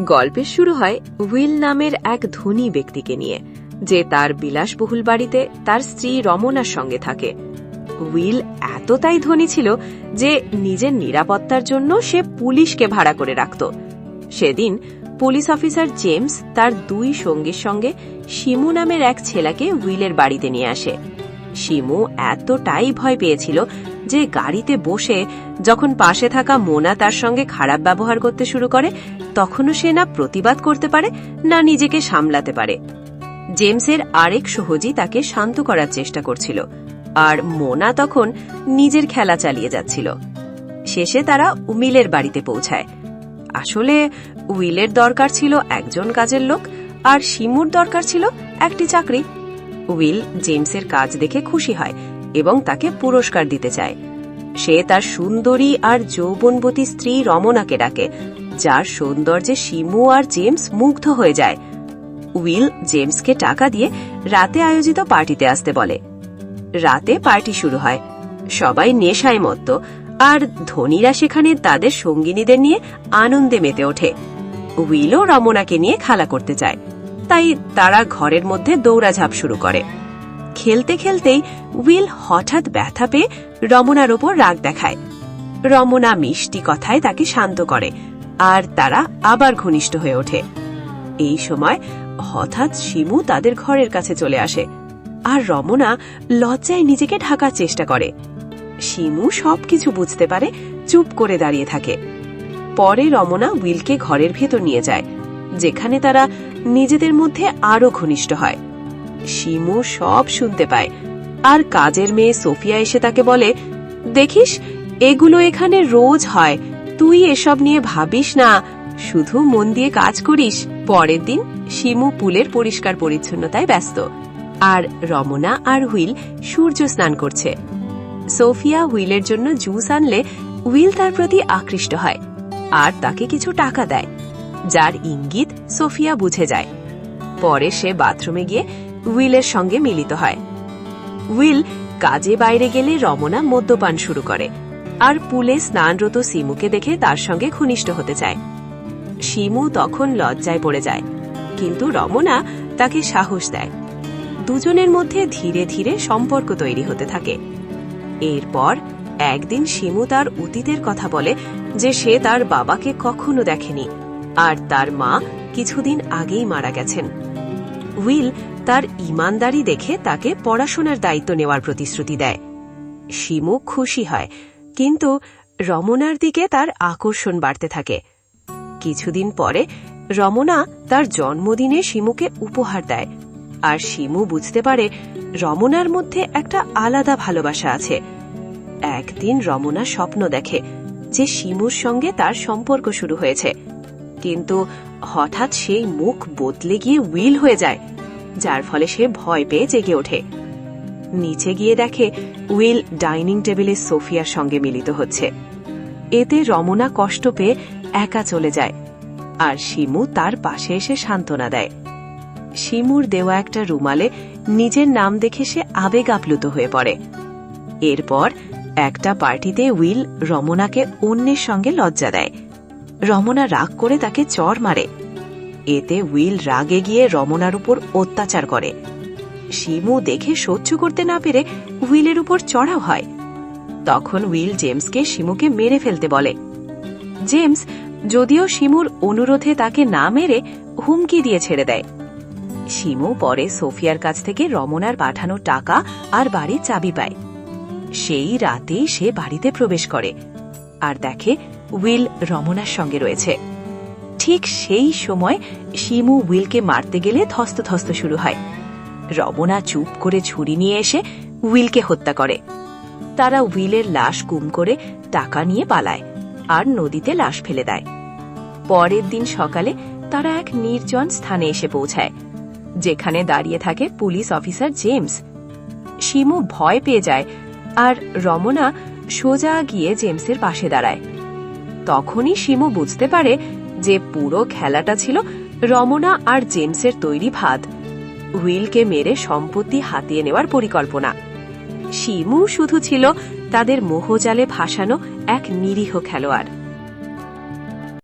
গল্পের শুরু হয় উইল নামের এক ধনী ব্যক্তিকে নিয়ে, যে তার বিলাসবহুল বাড়িতে তার স্ত্রী রমনার সঙ্গে থাকে। উইল এতটাই ধনী ছিল যে নিজের নিরাপত্তার জন্য সে পুলিশকে ভাড়া করে রাখত। সেদিন পুলিশ অফিসার জেমস তার দুই সঙ্গীর সঙ্গে শিমু নামের এক ছেলেকে উইলের বাড়িতে নিয়ে আসে। শিমু এতটাই ভয় পেয়েছিল যে গাড়িতে বসে যখন পাশে থাকা মোনা তার সঙ্গে খারাপ ব্যবহার করতে শুরু করে, তখনও সে না প্রতিবাদ করতে পারে না নিজেকে সামলাতে পারে। জেমসের আরেক সহযোগী তাকে শান্ত করার চেষ্টা করছিল, আর মোনা তখন নিজের খেলা চালিয়ে যাচ্ছিল। শেষে তারা উইলের বাড়িতে পৌঁছায়। আসলে উইলের দরকার ছিল একজন কাজের লোক, আর শিমুর দরকার ছিল একটি চাকরি। উইল জেমসের কাজ দেখে খুশি হয় এবং তাকে পুরস্কার দিতে চায়। সে তার সুন্দরী আর যৌবনবতী স্ত্রী রমনাকে ডাকে, যার সৌন্দর্যে শিমু আর জেমস মুগ্ধ হয়ে যায়। উইল জেমসকে টাকা দিয়ে রাতে আয়োজিত পার্টিতে আসতে বলে। রাতে পার্টি শুরু হয়। সবাই নেশায় মত্ত, আর ধনীরা সেখানে তাদের সঙ্গিনীদের নিয়ে আনন্দে মেতে ওঠে। উইলও রমনাকে নিয়ে খেলা করতে চায়, তাই তারা ঘরের মধ্যে দৌড়াঝাঁপ শুরু করে। খেলতে খেলতেই উইল হঠাৎ ব্যথা পেয়ে রমনার ওপর রাগ দেখায়। রমনা মিষ্টি কথায় তাকে শান্ত করে, আর তারা আবার ঘনিষ্ঠ হয়ে ওঠে। এই সময় হঠাৎ শিমু তাদের ঘরের কাছে চলে আসে, আর রমনা লজ্জায় নিজেকে ঢাকার চেষ্টা করে। শিমু সবকিছু বুঝতে পারে, চুপ করে দাঁড়িয়ে থাকে। পরে রমনা উইলকে ঘরের ভেতর নিয়ে যায়, যেখানে তারা নিজেদের মধ্যে আরো ঘনিষ্ঠ হয়। শিমু সব শুনতে পায়, আর কাজের মেয়ে সোফিয়া এসে তাকে বলে, দেখিস, এগুলো এখানে রোজ হয়, তুই এসব নিয়ে ভাবিস না, শুধু মন দিয়ে কাজ করিস। পরের দিন শিমু পুলের পরিষ্কার পরিচ্ছন্নতায় ব্যস্ত, আর রমনা আর হুইল সূর্য স্নান করছে। সোফিয়া হুইলের জন্য জুস আনলে হুইল তার প্রতি আকৃষ্ট হয় আর তাকে কিছু টাকা দেয়, যার ইঙ্গিত সোফিয়া বুঝে যায়। পরে সে বাথরুমে গিয়ে হুইলের সঙ্গে মিলিত হয়। হুইল কাজে বাইরে গেলে রমনা মদ্যপান শুরু করে, আর পুলে স্নানরত শিমুকে দেখে তার সঙ্গে ঘনিষ্ঠ হতে চায়। শিমু তখন লজ্জায় পড়ে যায়, কিন্তু রমনা তাকে সাহস দেয়। দুজনের মধ্যে ধীরে ধীরে সম্পর্ক তৈরি হতে থাকে। এরপর একদিন শিমু তার অতীতের কথা বলে, যে সে তার বাবাকে কখনো দেখেনি, আর তার মা কিছুদিন আগেই মারা গেছেন। হুইল তার ইমানদারি দেখে তাকে পড়াশোনার দায়িত্ব নেওয়ার প্রতিশ্রুতি দেয়। শিমু খুশি হয়, কিন্তু রমনার দিকে তার আকর্ষণ বাড়তে থাকে। কিছুদিন পরে রমনা তার জন্মদিনে শিমুকে উপহার দেয়, আর শিমু বুঝতে পারে রমনার মধ্যে একটা আলাদা ভালোবাসা আছে। একদিন রমনা স্বপ্ন দেখে যে শিমুর সঙ্গে তার সম্পর্ক শুরু হয়েছে, কিন্তু হঠাৎ সেই মুখ বদলে গিয়ে হুইল হয়ে যায়, যার ফলে সে ভয় পেয়ে জেগে ওঠে। নিচে গিয়ে দেখে হুইল ডাইনিং টেবিলে সোফিয়ার সঙ্গে মিলিত হচ্ছে। এতে রমনা কষ্ট পেয়ে একা চলে যায়, আর শিমু তার পাশে এসে সান্ত্বনা দেয়। শিমুর দেওয়া একটা রুমালে নিজের নাম দেখে সে আবেগ আপ্লুত হয়ে পড়ে। এরপর একটা পার্টিতে হুইল রমনাকে অন্যের সঙ্গে লজ্জা দেয়। রমনা রাগ করে তাকে চড় মারে। এতে হুইল রাগে গিয়ে রমনার উপর অত্যাচার করে। শিমু দেখে সহ্য করতে না পেরে হুইলের উপর চড়াও হয়। তখন হুইল জেমসকে শিমুকে মেরে ফেলতে বলে। জেমস যদিও শিমুর অনুরোধে তাকে না মেরে হুমকি দিয়ে ছেড়ে দেয়। শিমু পরে সোফিয়ার কাছ থেকে রমনার পাঠানো টাকা আর বাড়ির চাবি পায়। সেই রাতেই সে বাড়িতে প্রবেশ করে, আর দেখে হুইল রমনার সঙ্গে রয়েছে। ঠিক সেই সময় শিমু হুইলকে মারতে গেলে ধস্তধস্ত শুরু হয়। রমনা চুপ করে ছুরি নিয়ে এসে হুইলকে হত্যা করে। তারা হুইলের লাশ গুম করে টাকা নিয়ে পালায়, আর নদীতে লাশ ফেলে দেয়। পরের দিন সকালে তারা এক নির্জন স্থানে এসে পৌঁছায়, যেখানে দাঁড়িয়ে থাকে পুলিশ অফিসার জেমস। শিমু ভয় পেয়ে যায়, আর রমনা সোজা গিয়ে জেমসের পাশে দাঁড়ায়। তখনই শিমু বুঝতে পারে যে পুরো খেলাটা ছিল রমনা আর জেমসের তৈরি ফাঁদ, হুইলকে মেরে সম্পত্তি হাতিয়ে নেওয়ার পরিকল্পনা। শিমু শুধু ছিল তাদের মোহজালে ভাসানো এক নিরীহ খেলোয়াড়।